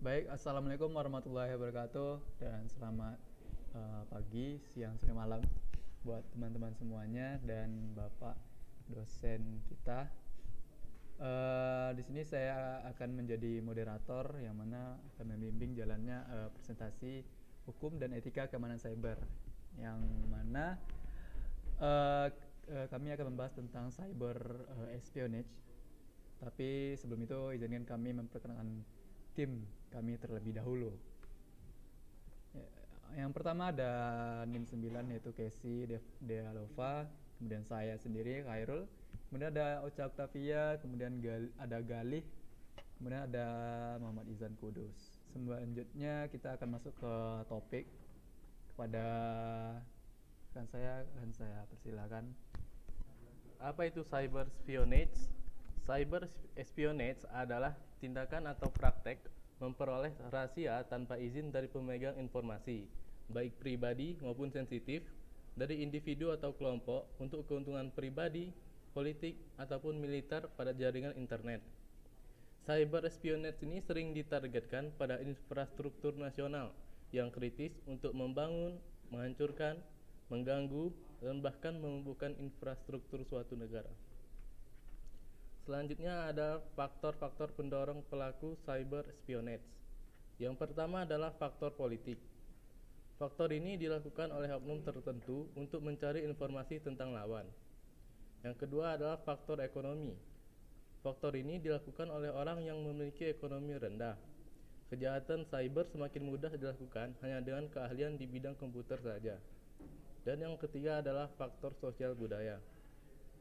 Baik, Assalamualaikum warahmatullahi wabarakatuh dan selamat pagi, siang, sore, malam buat teman-teman semuanya dan Bapak dosen kita. Di sini saya akan menjadi moderator yang mana akan membimbing jalannya presentasi hukum dan etika keamanan cyber, yang mana uh, kami akan membahas tentang cyber espionage. Tapi sebelum itu izinkan kami memperkenalkan tim kami terlebih dahulu. Yang pertama ada NIM 9 yaitu Casey Dealova, kemudian saya sendiri Khairul, kemudian ada Ocha Octavia, kemudian ada Galih, kemudian ada Muhammad Izan Kudus. Selanjutnya kita akan masuk ke topik. Kepada akan saya persilakan. Apa itu cyber espionage? Cyber espionage adalah tindakan atau praktek memperoleh rahasia tanpa izin dari pemegang informasi, baik pribadi maupun sensitif, dari individu atau kelompok untuk keuntungan pribadi, politik, ataupun militer pada jaringan internet. Cyber espionage ini sering ditargetkan pada infrastruktur nasional yang kritis untuk membangun, menghancurkan, mengganggu, dan bahkan melumpuhkan infrastruktur suatu negara. Selanjutnya ada faktor-faktor pendorong pelaku cyber espionage. Yang pertama adalah faktor politik. Faktor ini dilakukan oleh oknum tertentu untuk mencari informasi tentang lawan. Yang kedua adalah faktor ekonomi. Faktor ini dilakukan oleh orang yang memiliki ekonomi rendah. Kejahatan cyber semakin mudah dilakukan hanya dengan keahlian di bidang komputer saja. Dan yang ketiga adalah faktor sosial budaya.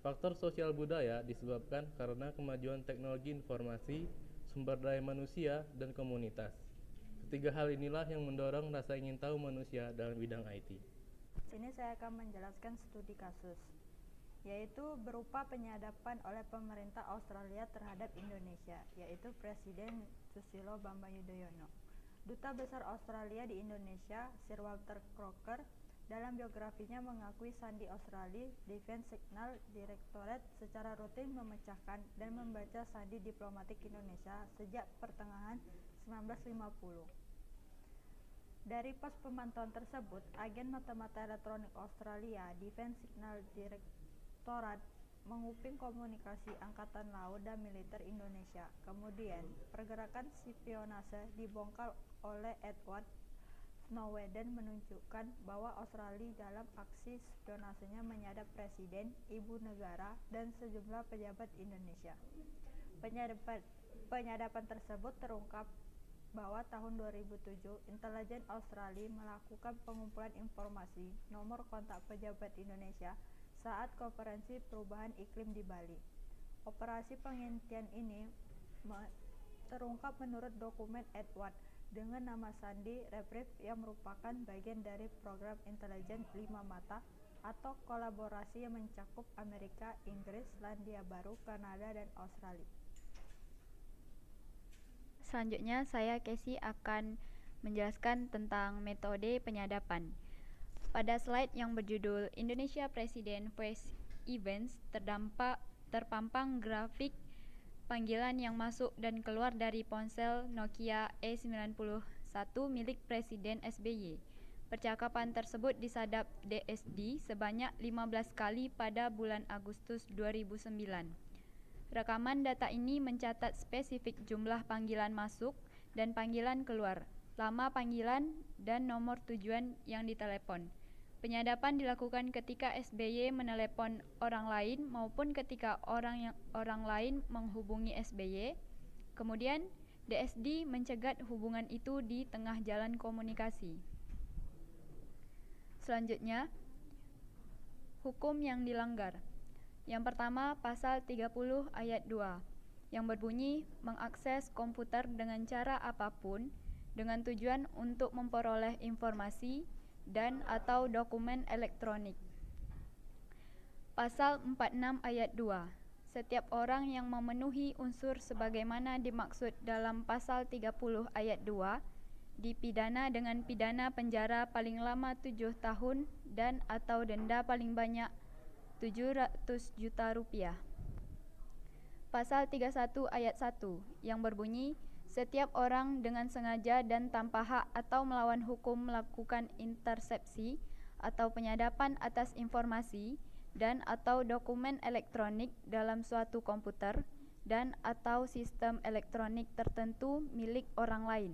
Faktor sosial budaya disebabkan karena kemajuan teknologi informasi, sumber daya manusia, dan komunitas. Ketiga hal inilah yang mendorong rasa ingin tahu manusia dalam bidang IT. Sini saya akan menjelaskan studi kasus, yaitu berupa penyadapan oleh pemerintah Australia terhadap Indonesia, yaitu Presiden Susilo Bambang Yudhoyono. Duta Besar Australia di Indonesia, Sir Walter Croker, dalam biografinya mengakui sandi Australia Defense Signal Directorate secara rutin memecahkan dan membaca sandi diplomatik Indonesia sejak pertengahan 1950. Dari pos pemantauan tersebut, agen mata-mata elektronik Australia Defense Signal Directorate menguping komunikasi Angkatan Laut dan Militer Indonesia. Kemudian, pergerakan spionase dibongkar oleh Edward Snowden menunjukkan bahwa Australia dalam aksi spionasenya menyadap presiden, ibu negara, dan sejumlah pejabat Indonesia. Penyadapan tersebut terungkap bahwa tahun 2007, intelijen Australia melakukan pengumpulan informasi nomor kontak pejabat Indonesia saat konferensi perubahan iklim di Bali. Operasi pengintian ini terungkap menurut dokumen Edward dengan nama sandi Reprieve yang merupakan bagian dari program intelijen 5 mata atau kolaborasi yang mencakup Amerika, Inggris, Selandia Baru, Kanada, dan Australia. Selanjutnya saya Casey akan menjelaskan tentang metode penyadapan. Pada slide yang berjudul Indonesia President Voice Events terpampang grafik panggilan yang masuk dan keluar dari ponsel Nokia E91 milik Presiden SBY. Percakapan tersebut disadap DSD sebanyak 15 kali pada bulan Agustus 2009. Rekaman data ini mencatat spesifik jumlah panggilan masuk dan panggilan keluar, lama panggilan, dan nomor tujuan yang ditelepon. Penyadapan dilakukan ketika SBY menelepon orang lain maupun ketika orang lain menghubungi SBY. Kemudian DSD mencegat hubungan itu di tengah jalan komunikasi. Selanjutnya, hukum yang dilanggar. Yang pertama, pasal 30 ayat 2 yang berbunyi mengakses komputer dengan cara apapun dengan tujuan untuk memperoleh informasi dan atau dokumen elektronik. Pasal 46 ayat 2. Setiap orang yang memenuhi unsur sebagaimana dimaksud dalam pasal 30 ayat 2 dipidana dengan pidana penjara paling lama 7 tahun dan atau denda paling banyak 700 juta rupiah. Pasal 31 ayat 1 yang berbunyi Setiap orang dengan sengaja dan tanpa hak atau melawan hukum melakukan intersepsi atau penyadapan atas informasi dan atau dokumen elektronik dalam suatu komputer dan atau sistem elektronik tertentu milik orang lain.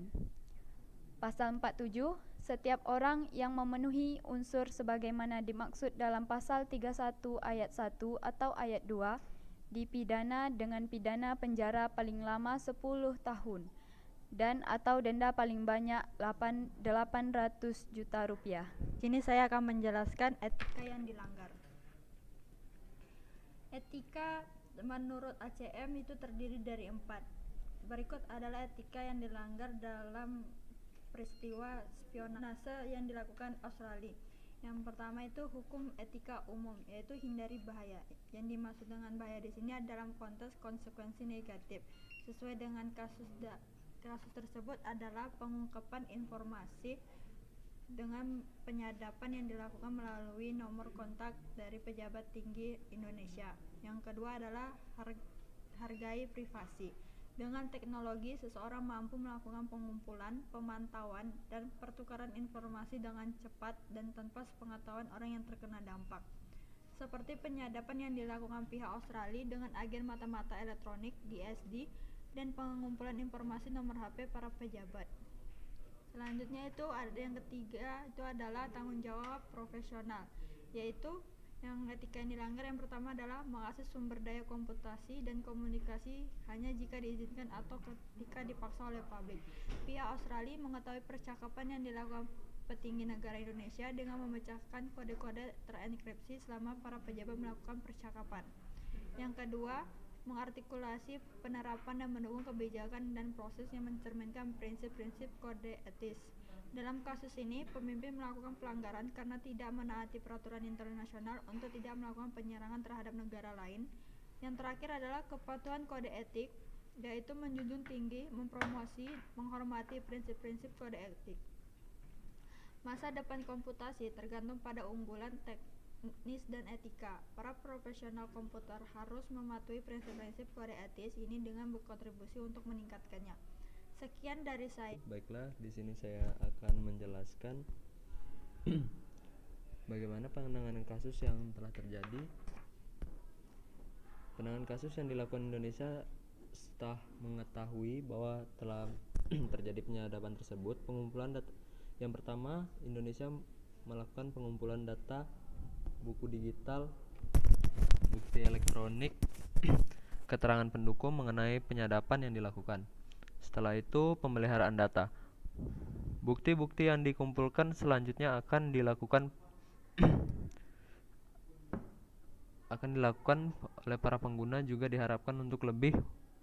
Pasal 47, setiap orang yang memenuhi unsur sebagaimana dimaksud dalam pasal 31 ayat 1 atau ayat 2 dipidana dengan pidana penjara paling lama 10 tahun dan atau denda paling banyak 800 juta rupiah. Kini saya akan menjelaskan etika yang dilanggar. Etika menurut ACM itu terdiri dari 4. Berikut adalah etika yang dilanggar dalam peristiwa spionase yang dilakukan Australia. Yang pertama itu hukum etika umum, yaitu hindari bahaya. Yang dimaksud dengan bahaya di sini adalah dalam konteks konsekuensi negatif. Sesuai dengan kasus tersebut adalah pengungkapan informasi dengan penyadapan yang dilakukan melalui nomor kontak dari pejabat tinggi Indonesia. Yang kedua adalah hargai privasi. Dengan teknologi, seseorang mampu melakukan pengumpulan, pemantauan, dan pertukaran informasi dengan cepat dan tanpa sepengetahuan orang yang terkena dampak. Seperti penyadapan yang dilakukan pihak Australia dengan agen mata-mata elektronik DSD dan pengumpulan informasi nomor HP para pejabat. Selanjutnya itu ada yang ketiga, itu adalah tanggung jawab profesional, yaitu yang etika yang dilanggar yang pertama adalah mengakses sumber daya komputasi dan komunikasi hanya jika diizinkan atau ketika dipaksa oleh publik. Pihak Australia mengetahui percakapan yang dilakukan petinggi negara Indonesia dengan memecahkan kode-kode terenkripsi selama para pejabat melakukan percakapan. Yang kedua, mengartikulasi penerapan dan mendukung kebijakan dan proses yang mencerminkan prinsip-prinsip kode etis. Dalam kasus ini, pemimpin melakukan pelanggaran karena tidak menaati peraturan internasional untuk tidak melakukan penyerangan terhadap negara lain. Yang terakhir adalah kepatuhan kode etik, yaitu menjunjung tinggi, mempromosi, menghormati prinsip-prinsip kode etik. Masa depan komputasi tergantung pada unggulan teknis dan etika. Para profesional komputer harus mematuhi prinsip-prinsip kode etis ini dengan berkontribusi untuk meningkatkannya. Sekian dari saya. Baiklah, di sini saya akan menjelaskan bagaimana penanganan kasus yang telah terjadi. Penanganan kasus yang dilakukan Indonesia setelah mengetahui bahwa telah terjadi penyadapan tersebut. Pengumpulan data yang pertama, Indonesia melakukan pengumpulan data, buku digital, bukti elektronik, keterangan pendukung mengenai penyadapan yang dilakukan. Setelah itu, pemeliharaan data. Bukti-bukti yang dikumpulkan selanjutnya akan dilakukan oleh para pengguna, juga diharapkan untuk lebih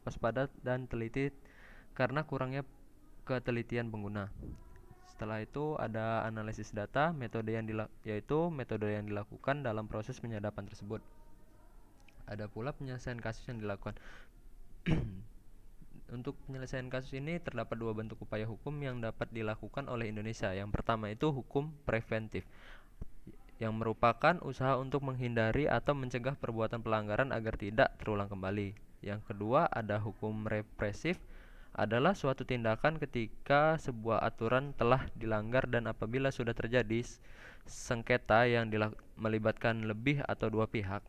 waspada dan teliti karena kurangnya ketelitian pengguna. Setelah itu ada analisis data, yaitu metode yang dilakukan dalam proses penyadapan tersebut. Ada pula penyelesaian kasus yang dilakukan. Untuk penyelesaian kasus ini terdapat dua bentuk upaya hukum yang dapat dilakukan oleh Indonesia. Yang pertama itu hukum preventif, yang merupakan usaha untuk menghindari atau mencegah perbuatan pelanggaran agar tidak terulang kembali. Yang kedua ada hukum represif, adalah suatu tindakan ketika sebuah aturan telah dilanggar dan apabila sudah terjadi sengketa yang melibatkan lebih atau dua pihak.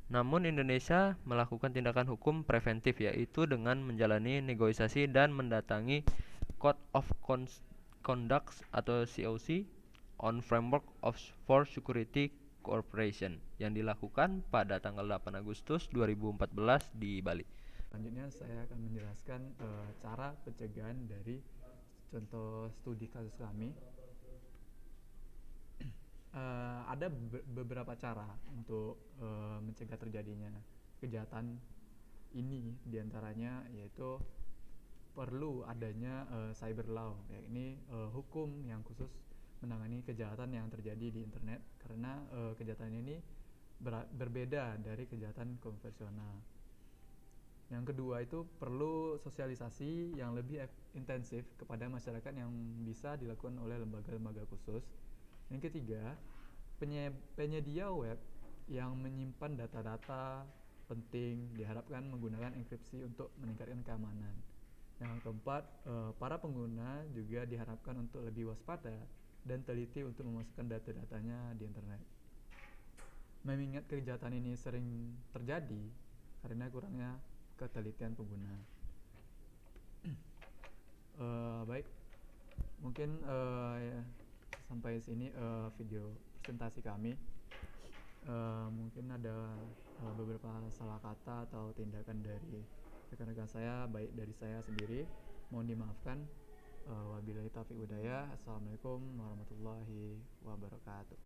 Namun Indonesia melakukan tindakan hukum preventif, yaitu dengan menjalani negosiasi dan mendatangi Code of Conduct atau COC on Framework for Security Cooperation yang dilakukan pada tanggal 8 Agustus 2014 di Bali. Selanjutnya saya akan menjelaskan cara pencegahan dari contoh studi kasus kami. Ada beberapa cara untuk mencegah terjadinya kejahatan ini, diantaranya yaitu perlu adanya cyber law, yakni hukum yang khusus menangani kejahatan yang terjadi di internet, karena kejahatan ini berbeda dari kejahatan konvensional. Yang kedua itu perlu sosialisasi yang lebih intensif kepada masyarakat yang bisa dilakukan oleh lembaga-lembaga khusus. Yang ketiga, penyedia web yang menyimpan data-data penting diharapkan menggunakan enkripsi untuk meningkatkan keamanan. Yang keempat, para pengguna juga diharapkan untuk lebih waspada dan teliti untuk memasukkan data-datanya di internet. Mengingat kejahatan ini sering terjadi karena kurangnya ketelitian pengguna. Baik, mungkin ya, sampai sini video presentasi kami. Mungkin ada beberapa salah kata atau tindakan dari rekan-rekan saya, baik dari saya sendiri, mohon dimaafkan. Wabillahi taufiq hidayah. Assalamualaikum warahmatullahi wabarakatuh.